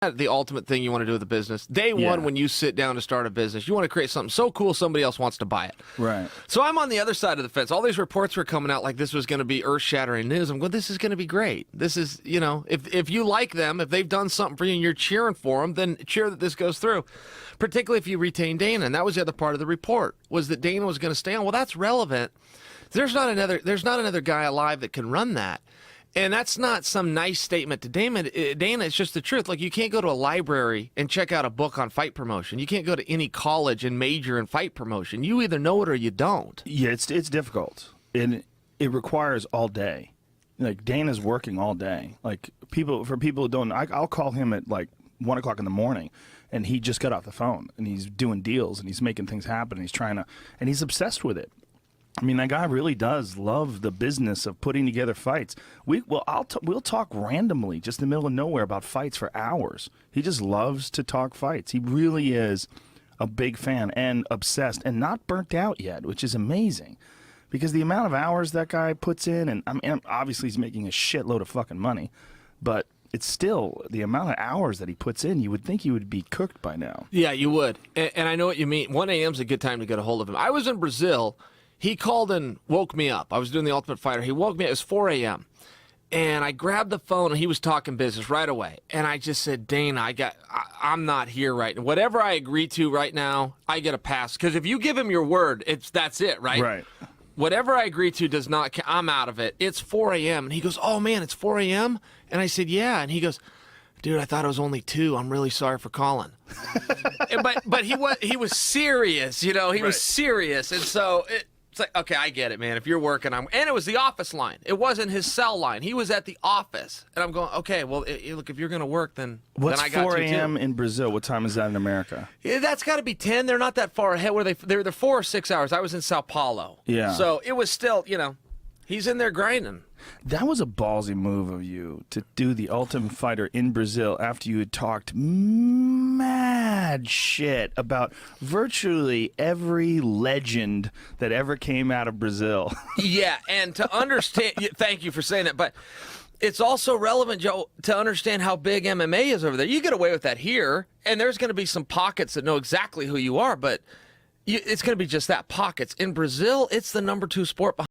the ultimate thing you want to do with a business. Day one, when you sit down to start a business, you want to create something so cool somebody else wants to buy it. Right. So I'm on the other side of the fence. All these reports were coming out like this was going to be earth-shattering news. I'm going, this is going to be great. This is, you know, if you like them, if they've done something for you and you're cheering for them, then cheer that this goes through. Particularly if you retain Dana. And that was the other part of the report, was that Dana was going to stay on. Well, that's relevant. There's not another guy alive that can run that. And that's not some nice statement to Dana. It's just the truth. Like, you can't go to a library and check out a book on fight promotion. You can't go to any college and major in fight promotion. You either know it or you don't. Yeah, it's difficult. And it requires all day. Like, Dana's working all day. Like, for people who don't, I'll call him at like 1 o'clock in the morning, and he just got off the phone, and he's doing deals, and he's making things happen, and he's obsessed with it. I mean, that guy really does love the business of putting together fights. We'll talk randomly, just in the middle of nowhere, about fights for hours. He just loves to talk fights. He really is a big fan and obsessed and not burnt out yet, which is amazing. Because the amount of hours that guy puts in, and I mean, obviously he's making a shitload of fucking money, but it's still the amount of hours that he puts in, you would think he would be cooked by now. Yeah, you would. And I know what you mean. 1 a.m. is a good time to get a hold of him. I was in Brazil. He called and woke me up. I was doing the Ultimate Fighter. He woke me up. It was 4 a.m. And I grabbed the phone, and he was talking business right away. And I just said, Dana, I'm not here right now. Whatever I agree to right now, I get a pass. Because if you give him your word, that's it, right? Right. Whatever I agree to does not count. I'm out of it. It's 4 a.m. And he goes, oh, man, it's 4 a.m.? And I said, yeah. And he goes, dude, I thought it was only 2. I'm really sorry for calling. but he was serious, you know. He was serious. And so it's like, okay, I get it, man. If you're working, and it was the office line. It wasn't his cell line. He was at the office. And I'm going, okay, well, look, if you're going to work, then I got 4 to, a.m. in Brazil? What time is that in America? Yeah, that's got to be 10. They're not that far ahead. They're 4 or 6 hours. I was in Sao Paulo. Yeah. So it was still, you know, he's in there grinding. That was a ballsy move of you to do the Ultimate Fighter in Brazil after you had talked mad shit about virtually every legend that ever came out of Brazil. Yeah, and to understand, thank you for saying that, but it's also relevant, Joe, to understand how big MMA is over there. You get away with that here, and there's going to be some pockets that know exactly who you are, but it's going to be just that, pockets. In Brazil, it's the #2 sport behind